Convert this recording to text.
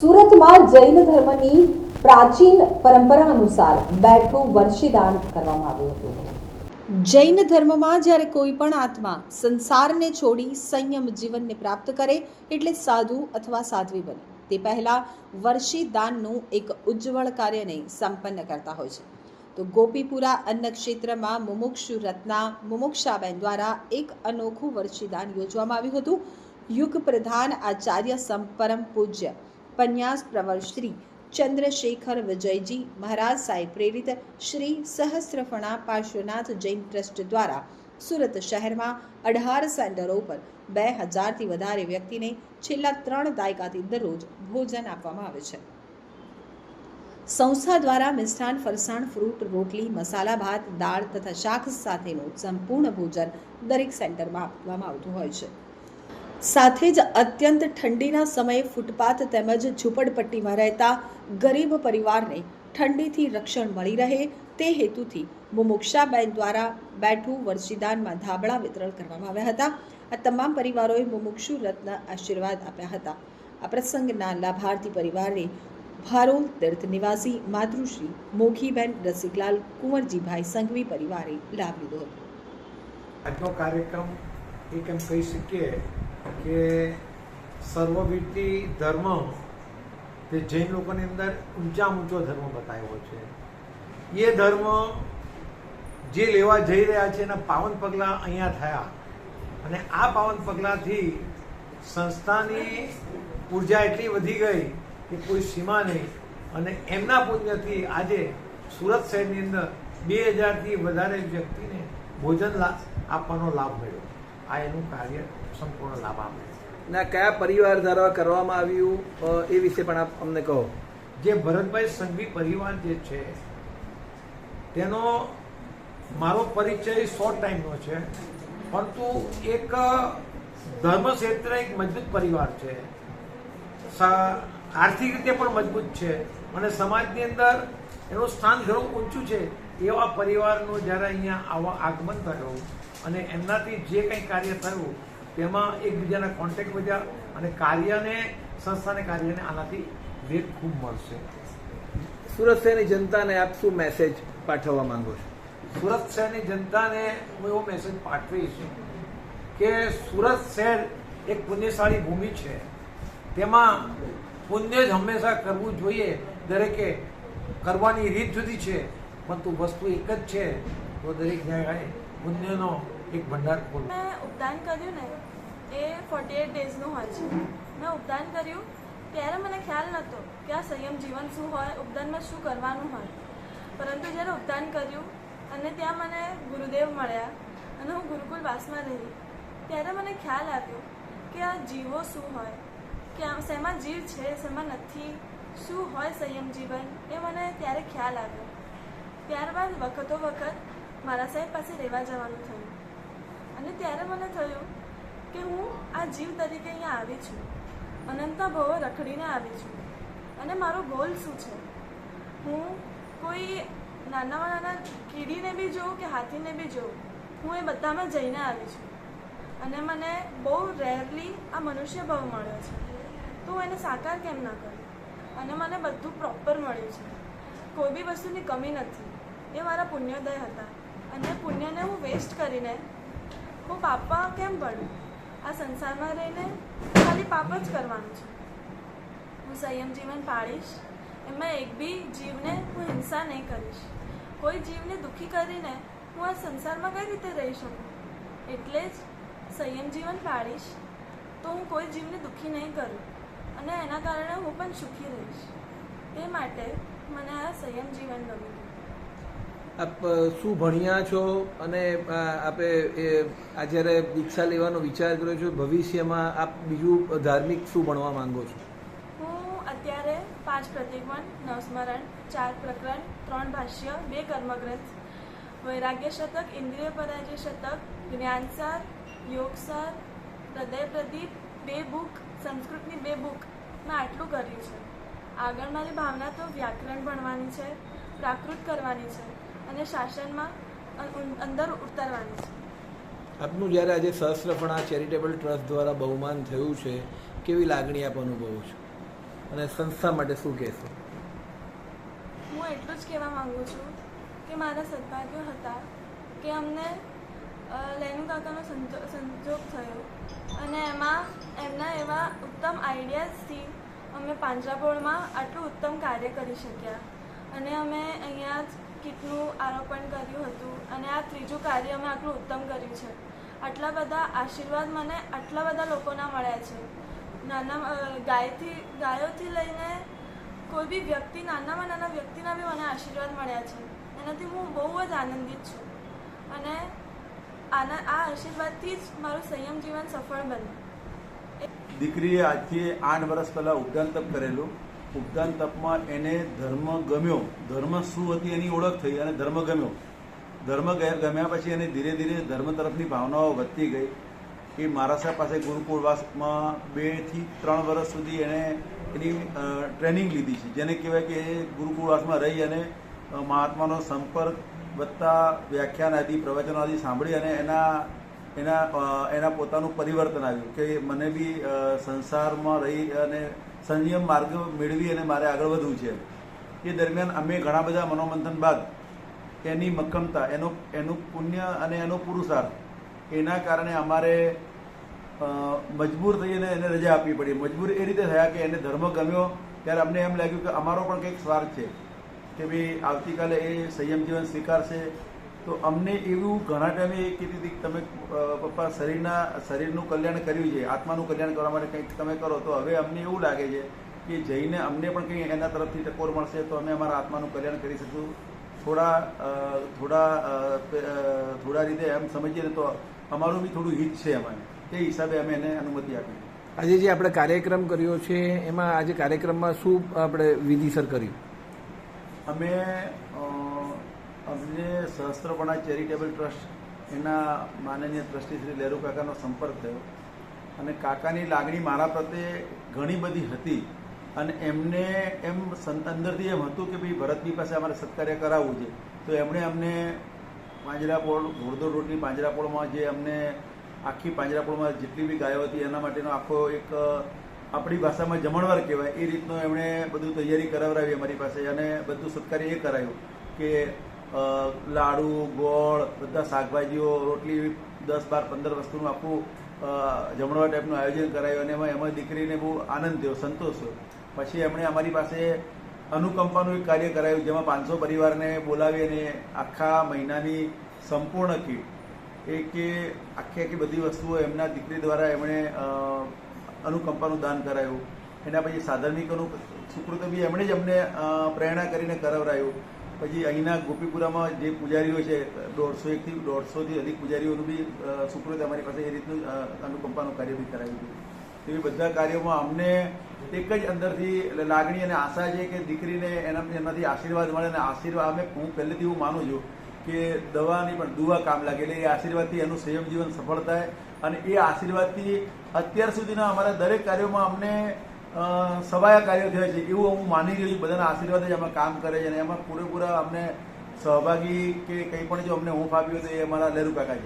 સુરતમાં જૈન ધર્મની પ્રાચીન પરંપરા અનુસાર બેઠું વર્ષીદાન કરવામાં આવ્યું હતું। જૈન ધર્મમાં જ્યારે કોઈ પણ આત્મા સંસારને છોડી સંયમ જીવનને પ્રાપ્ત કરે એટલે સાધુ અથવા સાધ્વી બને તે પહેલા વર્ષીદાનનું એક ઉજ્જવળ કાર્યને સંપન્ન કરતા હોય છે। તો ગોપીપુરા અન્ન ક્ષેત્રમાં મુમુક્ષુ રત્ના મુમુક્ષાબેન દ્વારા એક અનોખું વર્ષીદાન યોજવામાં આવ્યું હતું। યુગ પ્રધાન આચાર્ય સંપરમ પૂજ્ય પન્યાસ પ્રવર શ્રી ચંદ્રશેખર વિજયજી મહારાજ સાહેબ પ્રેરિત શ્રી સહસ્ત્રફણા પાર્શ્વનાથ જૈન ટ્રસ્ટ દ્વારા સુરત શહેરમાં 18 સેન્ટરો પર 2000થી વધારે વ્યક્તિને છેલ્લા 3 દાયકાથી દરરોજ ભોજન આપવામાં આવે છે। સંસ્થા દ્વારા મિષ્ટાન ફરસાણ ફ્રૂટ રોટલી મસાલા ભાત દાળ તથા શાક સાથેનું સંપૂર્ણ ભોજન દરેક સેન્ટરમાં આપવામાં આવતું હોય છે। સાથે જ અત્યંત ઠંડીના સમયે ફૂટપાથ તેમજ ઝૂંપડપટ્ટીમાં રહેતા ગરીબ પરિવારને ઠંડીથી રક્ષણ મળી રહે તે હેતુથી મુમુક્ષાબેન દ્વારા બેઠું વર્ષીદાનમાં ધાબળા વિતરણ કરવામાં આવ્યા હતા। આ તમામ પરિવારોએ મુમુક્ષુ રત્ન આશીર્વાદ આપ્યા હતા। આ પ્રસંગના લાભાર્થી પરિવારને ભારોલ તીર્થ નિવાસી માતૃશ્રી મોખીબેન રસિકલાલ કુંવરજીભાઈ સંઘવી પરિવારે લાભ લીધો હતો। આજનો કાર્યક્રમ એક એમ કહી શકીએ કે સર્વવીતી ધર્મ જે જૈન લોકોની અંદર ઊંચામાં ઊંચો ધર્મ બતાવ્યો છે, એ ધર્મ જે લેવા જઈ રહ્યા છે એના પાવન પગલાં અહીંયા થયા અને આ પાવન પગલાંથી સંસ્થાની ઉર્જા એટલી વધી ગઈ કે કોઈ સીમા નહીં અને એમના પુણ્યથી આજે સુરત શહેરની અંદર 2000થી વધારે વ્યક્તિને ભોજન આપવાનો લાભ મળ્યો। આ એનું કાર્ય સંપૂર્ણ લાભ આપે ના કયા પરિવાર દ્વારા કરવામાં આવ્યું એ વિશે પણ આપ અમને કહો। જે ભરતભાઈ સંઘવી પરિવાર જે છે તેનો મારો પરિચય શોર્ટ ટાઈમનો છે, પરંતુ એક ધર્મ ક્ષેત્રે એક મજબૂત પરિવાર છે, આર્થિક રીતે પણ મજબૂત છે અને સમાજની અંદર એનું સ્થાન ઘણું ઊંચું છે। એવા પરિવારનું જ્યારે અહીંયા આવા આગમન થયું અને એમનાથી જે કંઈ કાર્ય થયું તેમાં એકબીજાના કોન્ટેક્ટ વધ્યા અને કાર્યને સંસ્થાને કાર્યને આનાથી વેગ ખૂબ મળશે। સુરત શહેરની જનતાને આપ શું મેસેજ પાઠવવા માંગો છો? સુરત શહેરની જનતાને હું એવો મેસેજ પાઠવીશ કે સુરત શહેર એક પુણ્યશાળી ભૂમિ છે, તેમાં પુણ્ય જ હંમેશા કરવું જોઈએ। દરેકે કરવાની રીત જુદી છે, પરંતુ વસ્તુ એક જ છે, તો દરેક જગ્યાએ પુણ્યનો એક ભંડાર ખોલ। મેં ઉપદાન કર્યું ને એ 48 ડેઝનું હોય છે। મેં ઉપદાન કર્યું ત્યારે મને ખ્યાલ નહોતો કે આ સંયમ જીવન શું હોય, ઉપદાનમાં શું કરવાનું હોય, પરંતુ જ્યારે ઉપદાન કર્યું અને ત્યાં મને ગુરુદેવ મળ્યા અને હું ગુરુકુલ વાસમાં રહી ત્યારે મને ખ્યાલ આવ્યો કે આ જીવો શું હોય, કે શેમાં જીવ છે શેમાં નથી, શું હોય સંયમ જીવન, એ મને ત્યારે ખ્યાલ આવ્યો। ત્યારબાદ વખતો વખત મારા સાહેબ પાસે રહેવા જવાનું થયું અને ત્યારે મને થયું કે હું આ જીવ તરીકે અહીંયા આવી છું, અનંતા ભવો રખડીને આવી છું અને મારો ગોલ શું છે। હું કોઈ નાનામાં નાના કીડીને બી જોઉં કે હાથીને બી જોઉં, હું એ બધામાં જઈને આવી છું અને મને બહુ રેરલી આ મનુષ્ય ભાવ મળ્યો છે, તો હું એને સાકાર કેમ ના કરું અને મને બધું પ્રોપર મળ્યું છે, કોઈ બી વસ્તુની કમી નથી। એ મારા પુણ્યોદય હતા અને પુણ્યને હું વેસ્ટ કરીને હું પાપા કેમ પડું? આ સંસારમાં રહીને ખાલી પાપ જ કરવાનું છે। હું સંયમ જીવન પાળીશ, એમાં એક બી જીવને હું હિંસા નહીં કરીશ, કોઈ જીવને દુઃખી કરીને હું આ સંસારમાં કઈ રીતે રહી શકું, એટલે જ સંયમ જીવન પાળીશ તો હું કોઈ જીવને દુઃખી નહીં કરું અને એના કારણે હું પણ સુખી રહીશ। એ માટે મને આ સંયમ જીવન ગમ્યું। આપ શું ભણ્યા છો અને આપે આ જ્યારે દીક્ષા લેવાનો વિચાર કર્યો છો, ભવિષ્યમાં આપ બીજું ધાર્મિક શું ભણવા માંગો છો? હું અત્યારે 5 પ્રતિગમન 9 સ્મરણ 4 પ્રકરણ 3 ભાષ્ય 2 કર્મગ્રંથ વૈરાગ્ય શતક ઇન્દ્રિય પરાજય શતક જ્ઞાનસાર યોગસાર હૃદય પ્રદીપ 2 બુક સંસ્કૃતની 2 બુક મેં આટલું કર્યું છે। આગળ મારી ભાવના તો વ્યાકરણ ભણવાની છે, પ્રાકૃત કરવાની છે અને શાસનમાં અંદર ઉતરવાની છે। આપનું જ્યારે આજે સહસ્ત્રફણા ચેરિટેબલ ટ્રસ્ટ દ્વારા બહુમાન થયું છે, કેવી લાગણી આપ અનુભવો છો? અને સંસ્થા માટે શું કહેશો? હું એટલું જ કહેવા માંગુ છું કે મારા સદભાગ્યો હતા કે અમને લેનુ કાકાનો સંજોગ થયો અને એમાં એમના એવા ઉત્તમ આઈડિયાઝથી અમે પાંજરાપોળમાં આટલું ઉત્તમ કાર્ય કરી શક્યા અને અમે અહીંયા જ કીટનું આરોપણ કર્યું હતું અને આ ત્રીજું કાર્ય અમે આટલું ઉત્તમ કર્યું છે. આટલા બધા આશીર્વાદ મને આટલા બધા લોકોના મળ્યા છે. ગાયોથી લઈને કોઈ બી વ્યક્તિ, નાનામાં નાના વ્યક્તિના બી મને આશીર્વાદ મળ્યા છે. એનાથી હું બહુ જ આનંદિત છું અને આ આશીર્વાદથી જ મારું સંયમ જીવન સફળ બન્યું. દીકરીએ આજથી 8 વર્ષ પહેલાં ઉપદાન તપ કરેલું. ઉપદાન તપમાં એને ધર્મ ગમ્યો, ધર્મ શું હતી એની ઓળખ થઈ અને ધર્મ ગમ્યો. ધર્મ ગમ્યા પછી એને ધીરે ધીરે ધર્મ તરફની ભાવનાઓ વધતી ગઈ. એ મહારાષ્ટ્ર પાસે ગુરુકુળવાસમાં 2 થી 3 વર્ષ સુધી એણે એની ટ્રેનિંગ લીધી છે, જેને કહેવાય કે એ ગુરુકુળવાસમાં રહી અને મહાત્માનો સંપર્ક વધતા વ્યાખ્યાન આદિ પ્રવચનો આદિ સાંભળી અને એના પોતાનું પરિવર્તન આવ્યું કે મને બી સંસારમાં રહી અને સંયમ માર્ગ મેળવી અને મારે આગળ વધવું છે. એ દરમિયાન અમે ઘણા બધા મનોમંથન બાદ એની મક્કમતા, એનું પુણ્ય અને એનો પુરુષાર્થ, એના કારણે અમારે મજબૂર થઈને એને રજા આપવી પડી. મજબૂર એ રીતે થયા કે એને ધર્મ ગમ્યો ત્યારે અમને એમ લાગ્યું કે અમારો પણ કંઈક સ્વાર્થ છે કે ભાઈ આવતીકાલે એ સંયમ જીવન સ્વીકારશે. તો અમને એવું ઘણા ટાઈમે એ કીધી હતી કે તમે પપ્પા શરીરનું કલ્યાણ કર્યું છે, આત્માનું કલ્યાણ કરવા માટે કંઈક તમે કરો. તો હવે અમને એવું લાગે છે કે જઈને અમને પણ કંઈ એના તરફથી ટકોર મળશે તો અમે અમારા આત્માનું કલ્યાણ કરી શકશું. થોડા રીતે એમ સમજીએ ને તો અમારું બી થોડું હિત છે એમાં. એ હિસાબે અમે એને અનુમતિ આપી. આજે જે આપણે કાર્યક્રમ કર્યો છે એમાં આજે કાર્યક્રમમાં શું આપણે વિધિસર કર્યું? અમે અમને સહસ્ત્રપણા ચેરિટેબલ ટ્રસ્ટ એના માનનીય ટ્રસ્ટી શ્રી લેરુ કાકાનો સંપર્ક થયો અને કાકાની લાગણી મારા પ્રત્યે ઘણી બધી હતી અને એમને એમ અંદરથી એમ હતું કે ભાઈ ભરતની પાસે અમારે સત્કાર્ય કરાવવું છે. તો એમણે અમને પાંજરાપોળ, ઘોડદોડ રોડની પાંજરાપોળમાં જે અમને આખી પાંજરાપોળમાં જેટલી બી ગાયો હતી એના માટેનો આખો એક આપણી ભાષામાં જમણવાર કહેવાય એ રીતનો એમણે બધું તૈયારી કરાવડાવી અમારી પાસે અને બધું સત્કાર્ય એ કરાયું કે લાડુ, ગોળ, બધા શાકભાજીઓ, રોટલી 10, 12, 15 વસ્તુનું આખું જમણવાર ટાઈપનું આયોજન કરાયું અને એમાં દીકરીને બહુ આનંદ થયો, સંતોષ થયો. પછી એમણે અમારી પાસે અનુકંપાનું એક કાર્ય કરાયું જેમાં 500 પરિવારને બોલાવી અને આખા મહિનાની સંપૂર્ણ કીટ એ કે આખી બધી વસ્તુઓ એમના દીકરી દ્વારા એમણે અનુકંપાનું દાન કરાયું. એના પછી સાધર્મિકોનું સુકૃત બી એમણે જ અમને પ્રેરણા કરીને કરાવરાયું. પછી અહીંના ગોપીપુરામાં જે પૂજારીઓ છે 150થી અધિક પૂજારીઓનું બી સુકૃત અમારી પાસે એ રીતનું અનુકંપાનું કાર્ય બી કરાવ્યું હતું. એવી બધા કાર્યોમાં અમને એક જ અંદરથી લાગણી અને આશા છે કે દીકરીને એનાથી આશીર્વાદ મળે અને આશીર્વાદ હું પહેલેથી એવું માનું છું કે દવાની પણ દુઆ કામ લાગે. એટલે એ આશીર્વાદથી એનું સંયમ જીવન સફળ થાય અને એ આશીર્વાદથી અત્યાર સુધીના અમારા દરેક કાર્યોમાં અમને સવાયા કાર્યો થયા છે એવું હું માની રહ્યો છું. બધાના આશીર્વાદ જ આમાં કામ કરે છે અને એમાં પૂરેપૂરા અમને સહભાગી કે કંઈ પણ જો અમને હૂંફ આપ્યો તો એ અમારા લેરુ કાકા છે.